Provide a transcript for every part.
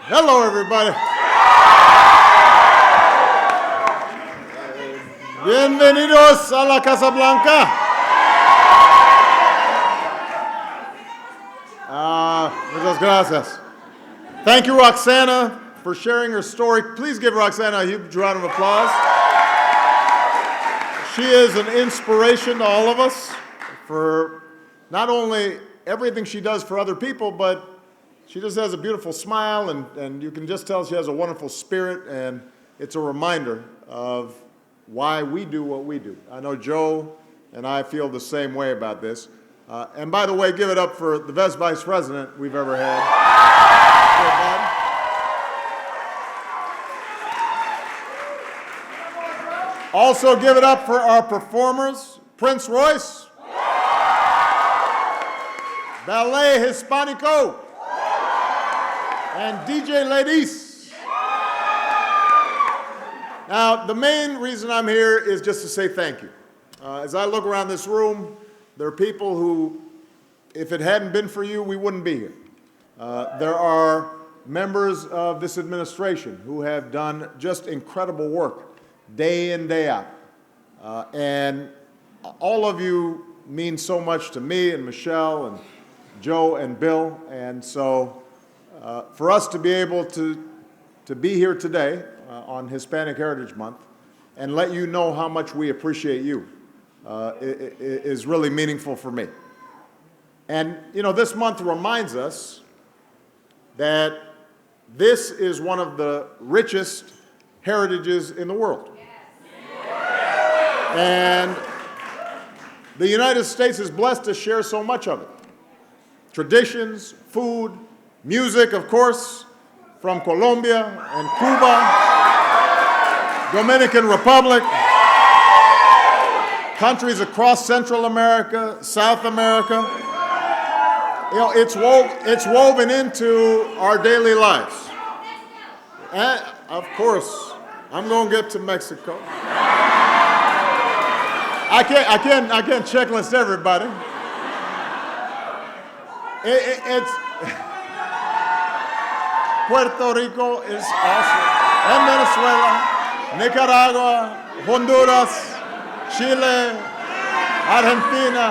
Hello, everybody. Bienvenidos a la Casa Blanca. Muchas gracias. Thank you, Roxana, for sharing her story. Please give Roxana a huge round of applause. She is an inspiration to all of us for not only everything she does for other people, but she just has a beautiful smile, and you can just tell she has a wonderful spirit, and it's a reminder of why we do what we do. I know Joe and I feel the same way about this. And by the way, give it up for the best vice president we've ever had. Also give it up for our performers, Prince Royce, Ballet Hispanico, and DJ Ladies. Now, the main reason I'm here is just to say thank you. As I look around this room, there are people who, if it hadn't been for you, we wouldn't be here. There are members of this administration who have done just incredible work day in, day out. And all of you mean so much to me and Michelle and Joe and Bill. And so for us to be able to be here today on Hispanic Heritage Month and let you know how much we appreciate you is really meaningful for me. And, you know, this month reminds us that this is one of the richest heritages in the world. And the United States is blessed to share so much of it. Traditions, food, music, of course, from Colombia and Cuba, Dominican Republic, countries across Central America, South America. You know, it's woven into our daily lives. And of course, I'm going to get to Mexico. I can't checklist everybody. It's Puerto Rico is awesome. And Venezuela, Nicaragua, Honduras, Chile, Argentina,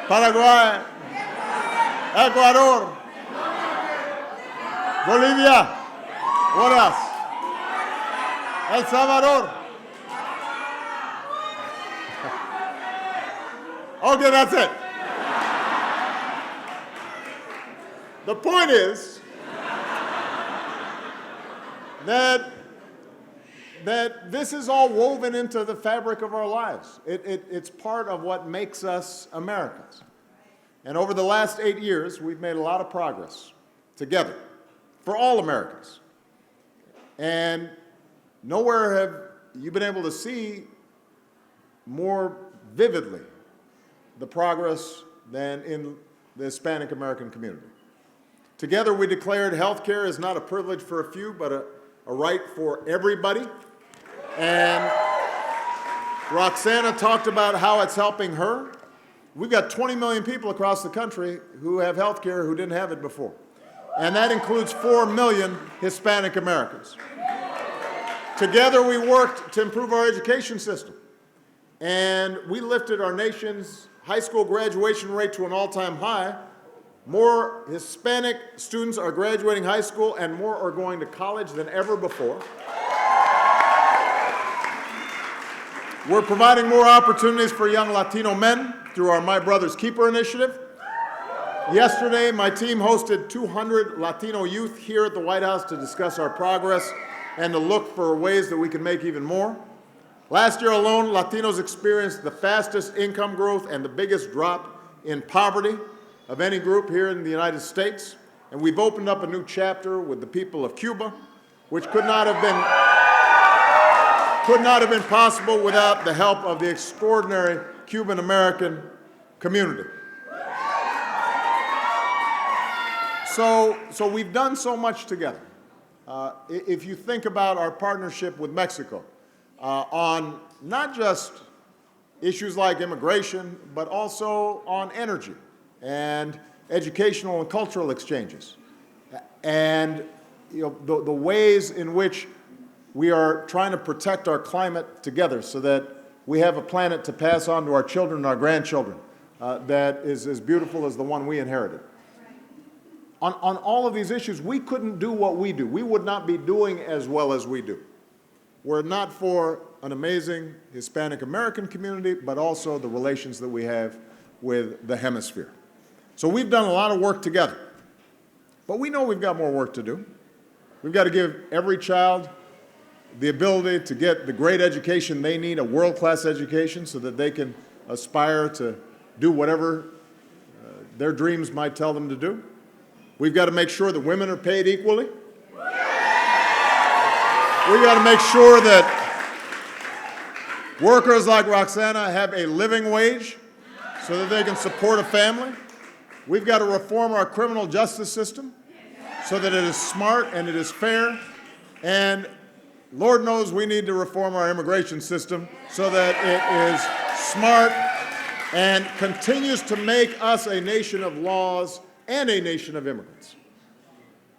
Paraguay, Ecuador, Bolivia, what else? El Salvador. Okay, that's it. The point is that this is all woven into the fabric of our lives. It's part of what makes us Americans. And over the last 8 years, we've made a lot of progress together for all Americans. And nowhere have you been able to see more vividly the progress than in the Hispanic American community. Together, we declared health care is not a privilege for a few, but a right for everybody. And Roxana talked about how it's helping her. We've got 20 million people across the country who have health care who didn't have it before. And that includes 4 million Hispanic Americans. Together, we worked to improve our education system. And we lifted our nation's high school graduation rate to an all-time high. More Hispanic students are graduating high school and more are going to college than ever before. We're providing more opportunities for young Latino men through our My Brother's Keeper initiative. Yesterday, my team hosted 200 Latino youth here at the White House to discuss our progress and to look for ways that we can make even more. Last year alone, Latinos experienced the fastest income growth and the biggest drop in poverty of any group here in the United States. And we've opened up a new chapter with the people of Cuba, which could not have been possible without the help of the extraordinary Cuban American community. So we've done so much together. If you think about our partnership with Mexico, on not just issues like immigration, but also on energy and educational and cultural exchanges. and the ways in which we are trying to protect our climate together so that we have a planet to pass on to our children and our grandchildren that is as beautiful as the one we inherited. On all of these issues, we couldn't do what we do. We would not be doing as well as we do were it not for an amazing Hispanic American community, but also the relations that we have with the hemisphere. So we've done a lot of work together, but we know we've got more work to do. We've got to give every child the ability to get the great education they need, a world-class education, so that they can aspire to do whatever their dreams might tell them to do. We've got to make sure that women are paid equally. We've got to make sure that workers like Roxana have a living wage so that they can support a family. We've got to reform our criminal justice system so that it is smart and it is fair. And Lord knows we need to reform our immigration system so that it is smart and continues to make us a nation of laws and a nation of immigrants.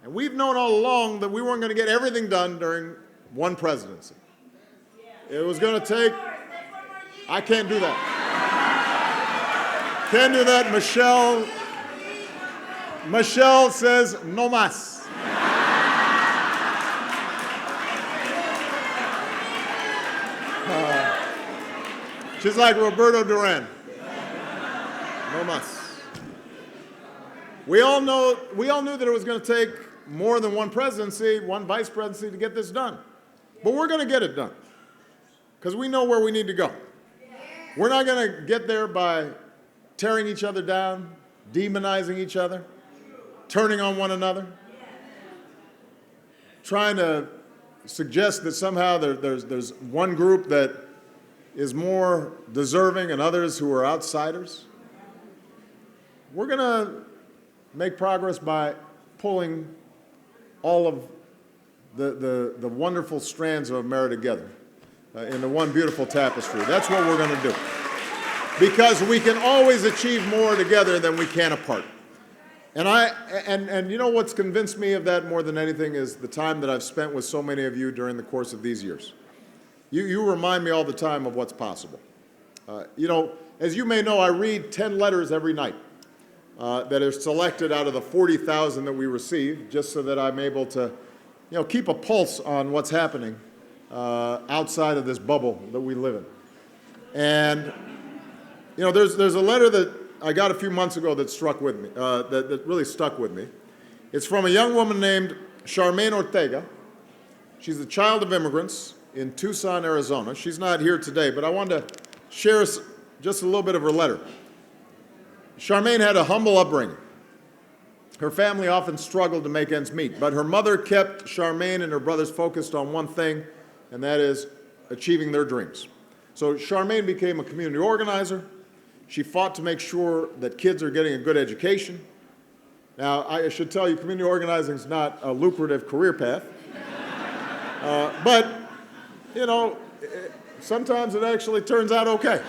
And we've known all along that we weren't going to get everything done during one presidency. It was going to take, I can't do that. Can't do that. Michelle says no más. She's like Roberto Duran. No más. We all knew that it was going to take more than one presidency, one vice presidency to get this done. But we're going to get it done because we know where we need to go. We're not going to get there by tearing each other down, demonizing each other, turning on one another, trying to suggest that somehow there's one group that is more deserving and others who are outsiders. We're going to make progress by pulling all of the wonderful strands of America together into one beautiful tapestry. That's what we're going to do. Because we can always achieve more together than we can apart. And you know what's convinced me of that more than anything is the time that I've spent with so many of you during the course of these years. You remind me all the time of what's possible. As you may know, I read 10 letters every night that are selected out of the 40,000 that we receive, just so that I'm able to keep a pulse on what's happening outside of this bubble that we live in. And there's a letter that I got a few months ago that struck with me, that really stuck with me. It's from a young woman named Charmaine Ortega. She's the child of immigrants in Tucson, Arizona. She's not here today, but I wanted to share just a little bit of her letter. Charmaine had a humble upbringing. Her family often struggled to make ends meet, but her mother kept Charmaine and her brothers focused on one thing, and that is achieving their dreams. So Charmaine became a community organizer. She fought to make sure that kids are getting a good education. Now, I should tell you, community organizing is not a lucrative career path. But, sometimes it actually turns out okay.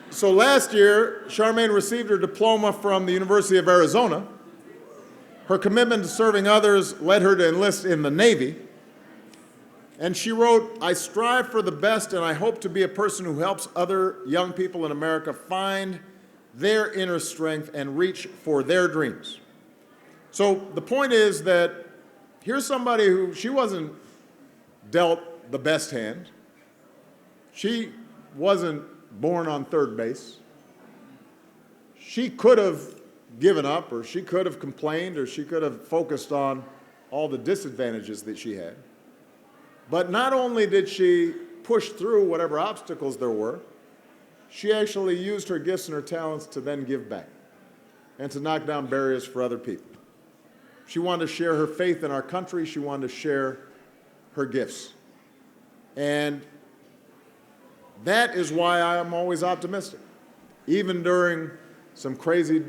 So last year, Charmaine received her diploma from the University of Arizona. Her commitment to serving others led her to enlist in the Navy. And she wrote, "I strive for the best and I hope to be a person who helps other young people in America find their inner strength and reach for their dreams." So the point is that here's somebody who, she wasn't dealt the best hand. She wasn't born on third base. She could have given up, or she could have complained, or she could have focused on all the disadvantages that she had. But not only did she push through whatever obstacles there were, she actually used her gifts and her talents to then give back and to knock down barriers for other people. She wanted to share her faith in our country. She wanted to share her gifts. And that is why I am always optimistic, even during some crazy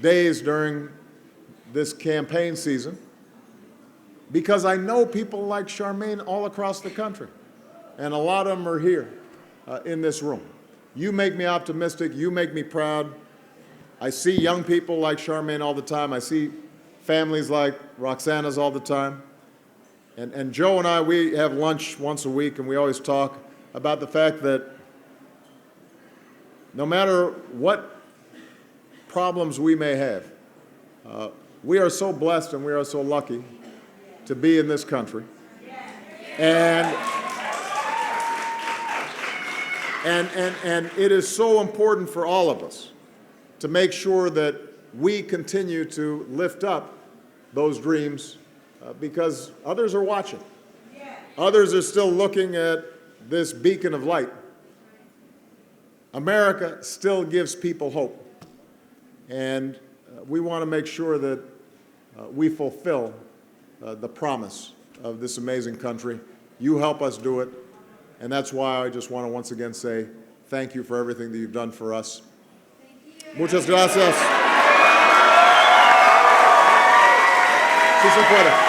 days during this campaign season, because I know people like Charmaine all across the country, and a lot of them are here in this room. You make me optimistic. You make me proud. I see young people like Charmaine all the time. I see families like Roxana's all the time. And Joe and I, we have lunch once a week, and we always talk about the fact that no matter what problems we may have, we are so blessed and we are so lucky to be in this country. And it is so important for all of us to make sure that we continue to lift up those dreams because others are watching. Others are still looking at this beacon of light. America still gives people hope. And we want to make sure that we fulfill the promise of this amazing country. You help us do it. And that's why I just want to once again say thank you for everything that you've done for us. Muchas gracias. Sí se puede.